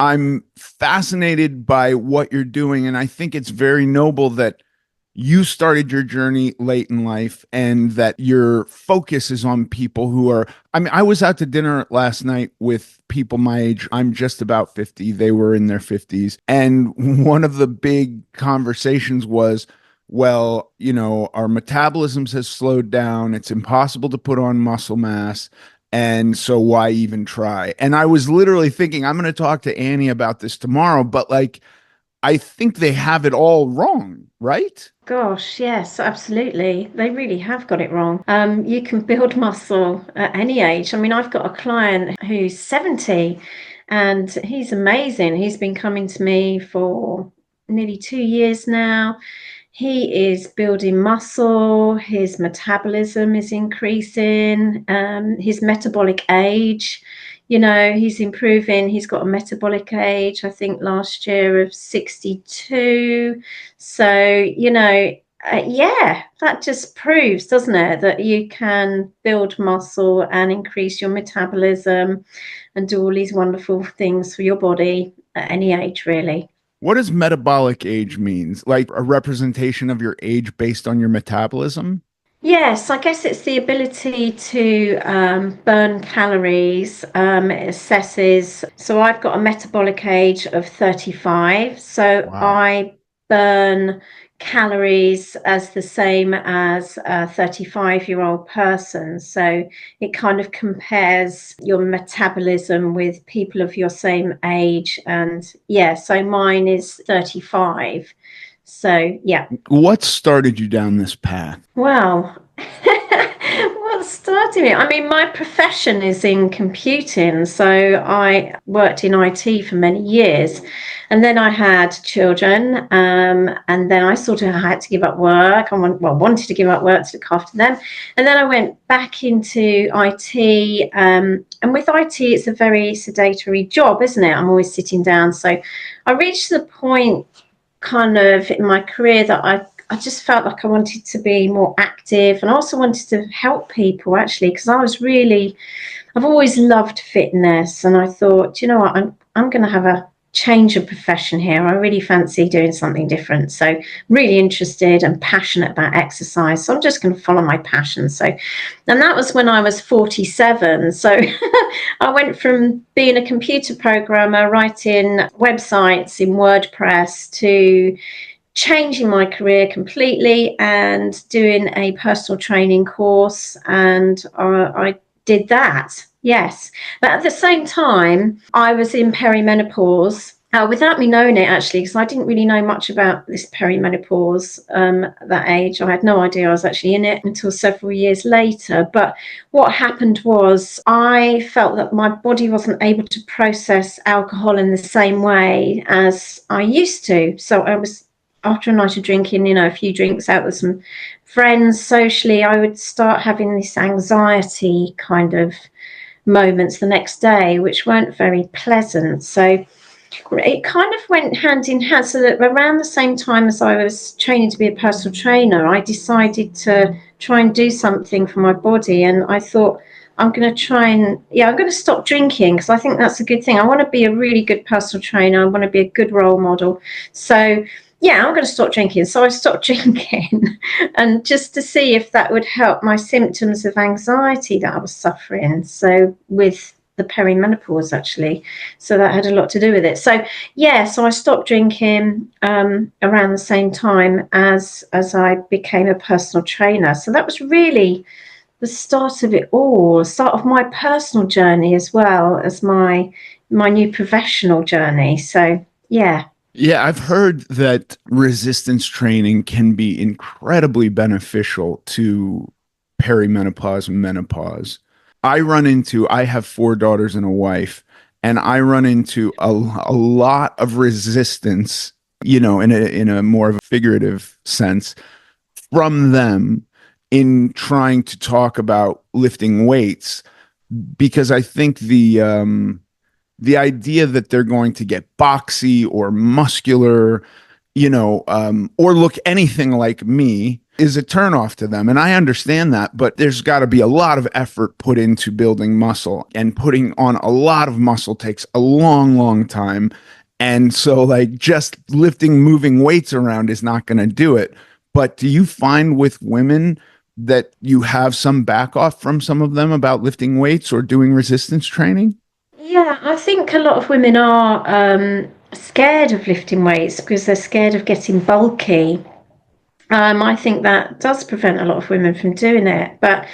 I'm fascinated by what you're doing, and I think it's very noble that you started your journey late in life and that your focus is on people who are. I mean, I was out to dinner last night with people my age. I'm just about 50. They were in their 50s. And one of the big conversations was, well, our metabolisms has slowed down. It's impossible to put on muscle mass. And so why even try? And I was literally thinking, I'm going to talk to Annie about this tomorrow, but like, I think they have it all wrong, right? Gosh, yes, absolutely. They really have got it wrong. You can build muscle at any age. I mean, I've got a client who's 70 and he's amazing. He's been coming to me for nearly 2 years now. He is building muscle, his metabolism is increasing, his metabolic age, he's improving. He's got a metabolic age, I think last year of 62. So, yeah, that just proves, doesn't it, that you can build muscle and increase your metabolism and do all these wonderful things for your body at any age, really. What does metabolic age means? Like a representation of your age based on your metabolism? Yes, I guess it's the ability to burn calories. It assesses. So I've got a metabolic age of 35. So Wow. I burn calories as the same as a 35-year-old person. So it kind of compares your metabolism with people of your same age. And yeah, so mine is 35. So yeah. What started you down this path? Well, what started me? I mean, my profession is in computing, so I worked in IT for many years, and then I had children, and then I sort of had to give up work. Wanted to give up work to look after them, and then I went back into IT. And with IT, it's a very sedentary job, isn't it? I'm always sitting down, so I reached the point kind of in my career that I just felt like I wanted to be more active, and I also wanted to help people actually, because I've always loved fitness, and I thought, you know what, I'm going to have a change of profession here. I really fancy doing something different. So really interested and passionate about exercise. So I'm just going to follow my passion. So, and that was when I was 47. So I went from being a computer programmer, writing websites in WordPress, to changing my career completely and doing a personal training course. And I did that. Yes. But at the same time, I was in perimenopause. Without me knowing it, actually, because I didn't really know much about this perimenopause at that age. I had no idea I was actually in it until several years later. But what happened was I felt that my body wasn't able to process alcohol in the same way as I used to. So I was, after a night of drinking, a few drinks out with some friends socially, I would start having this anxiety kind of moments the next day, which weren't very pleasant. So it kind of went hand in hand. So that around the same time as I was training to be a personal trainer, I decided to try and do something for my body. And I thought, I'm going to try and, I'm going to stop drinking, because I think that's a good thing. I want to be a really good personal trainer. I want to be a good role model. So, yeah, I'm going to stop drinking. So I stopped drinking, and just to see if that would help my symptoms of anxiety that I was suffering. So with the perimenopause, actually. So that had a lot to do with it. So yeah, so I stopped drinking around the same time as I became a personal trainer. So that was really the start of it all, start of my personal journey as well as my new professional journey. So yeah. Yeah, I've heard that resistance training can be incredibly beneficial to perimenopause and menopause. I have four daughters and a wife, and I run into a lot of resistance, in a more of a figurative sense from them in trying to talk about lifting weights because I think the idea that they're going to get boxy or muscular, or look anything like me is a turnoff to them. And I understand that, but there's got to be a lot of effort put into building muscle, and putting on a lot of muscle takes a long, long time. And so, like, just lifting, moving weights around is not going to do it. But do you find with women that you have some back off from some of them about lifting weights or doing resistance training? Yeah, I think a lot of women are scared of lifting weights because they're scared of getting bulky. I think that does prevent a lot of women from doing it. But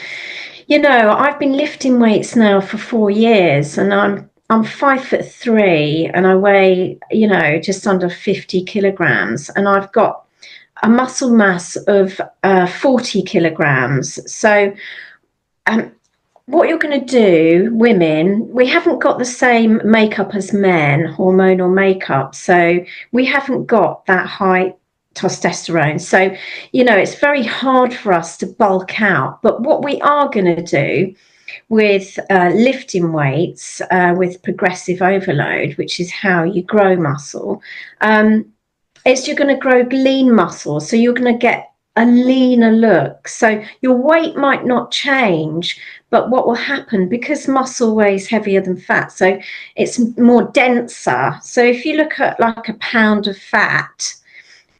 I've been lifting weights now for 4 years, and I'm 5'3", and I weigh just under 50 kilograms, and I've got a muscle mass of 40 kilograms. So um, what you're going to do, women, we haven't got the same makeup as men, hormonal makeup. So we haven't got that high testosterone. So, it's very hard for us to bulk out. But what we are going to do with lifting weights, with progressive overload, which is how you grow muscle, is you're going to grow lean muscle. So you're going to get a leaner look. So your weight might not change, but what will happen, because muscle weighs heavier than fat, so it's more denser. So if you look at like a pound of fat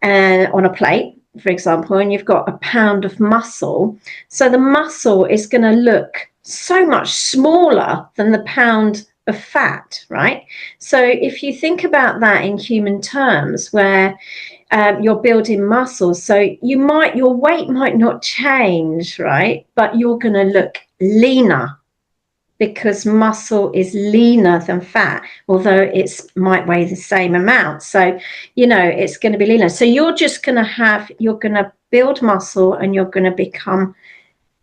on a plate, for example, and you've got a pound of muscle, so the muscle is going to look so much smaller than the pound of fat, right? So if you think about that in human terms, where you're building muscle, so your weight might not change, right? But you're going to look leaner, because muscle is leaner than fat, although it might weigh the same amount. So, it's going to be leaner. So you're going to build muscle, and you're going to become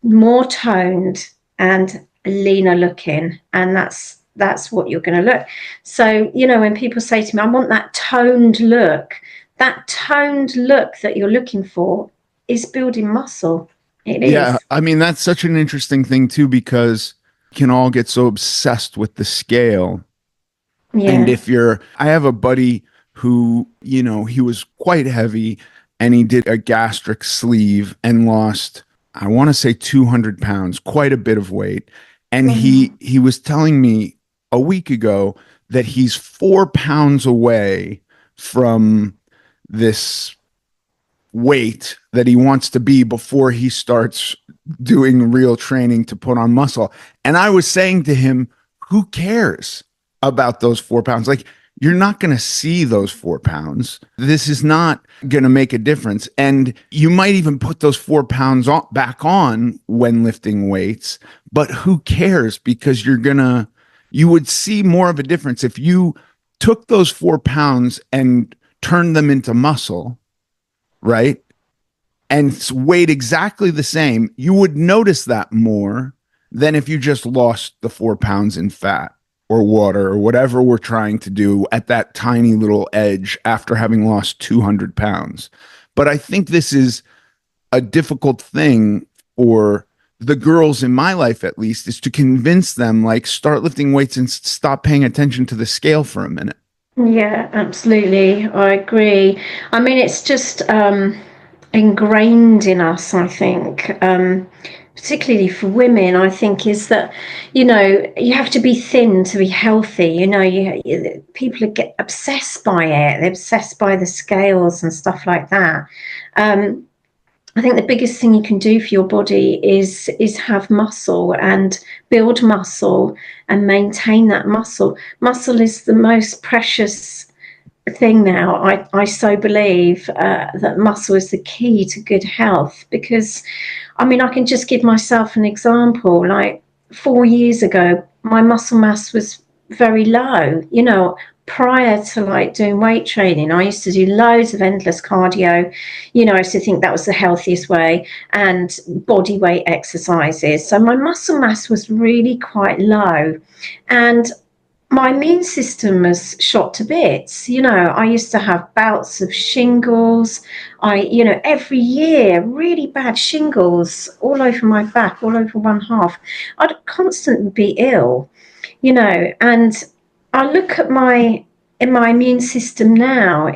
more toned and leaner looking. And that's what you're going to look. So, when people say to me, I want that toned look that you're looking for is building muscle. It Yeah, is. I mean, that's such an interesting thing too, because we can all get so obsessed with the scale. And Yeah. if you're, I have a buddy who, he was quite heavy, and he did a gastric sleeve and lost, I want to say 200 pounds, quite a bit of weight. And he Mhm. he was telling me a week ago that he's 4 pounds away from this weight that he wants to be before he starts doing real training to put on muscle. And I was saying to him, who cares about those 4 pounds? Like, you're not going to see those 4 pounds. This is not going to make a difference. And you might even put those 4 pounds back on when lifting weights, but who cares? Because you would see more of a difference if you took those 4 pounds and turned them into muscle, right? And weighed exactly the same, you would notice that more than if you just lost the 4 pounds in fat or water or whatever we're trying to do at that tiny little edge after having lost 200 pounds. But I think this is a difficult thing for the girls in my life, at least, is to convince them, like, start lifting weights and stop paying attention to the scale for a minute. Yeah, absolutely. I agree. I mean, it's just ingrained in us, I think, particularly for women, I think, is that, you have to be thin to be healthy. People get obsessed by it. They're obsessed by the scales and stuff like that. Um, I think the biggest thing you can do for your body is have muscle and build muscle and maintain that muscle. Muscle is the most precious thing now. I so believe that muscle is the key to good health, because, I mean, I can just give myself an example. Like 4 years ago, my muscle mass was very low. Prior to like doing weight training, I used to do loads of endless cardio. I used to think that was the healthiest way, and body weight exercises. So my muscle mass was really quite low, and my immune system was shot to bits. I used to have bouts of shingles. Every year, really bad shingles all over my back, all over one half. I'd constantly be ill, and I look at my immune system now.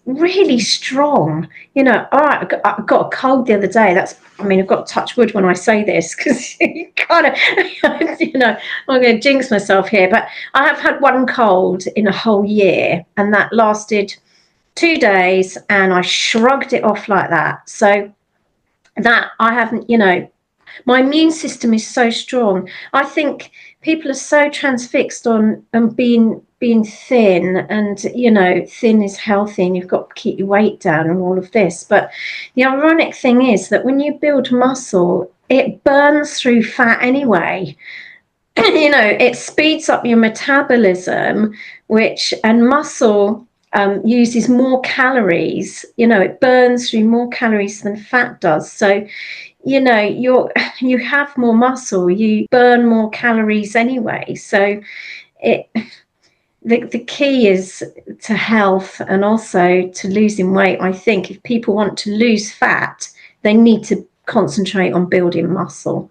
really strong. I got a cold the other day. I've got to touch wood when I say this, because you kind of, I'm going to jinx myself here, but I have had one cold in a whole year, and that lasted 2 days, and I shrugged it off like that. So that I haven't, my immune system is so strong. I think people are so transfixed on being thin, and thin is healthy and you've got to keep your weight down and all of this. But the ironic thing is that when you build muscle, it burns through fat anyway. It speeds up your metabolism, and muscle uses more calories. It burns through more calories than fat does. So you have more muscle, you burn more calories anyway. So it the key is to health, and also to losing weight. I think if people want to lose fat, they need to concentrate on building muscle.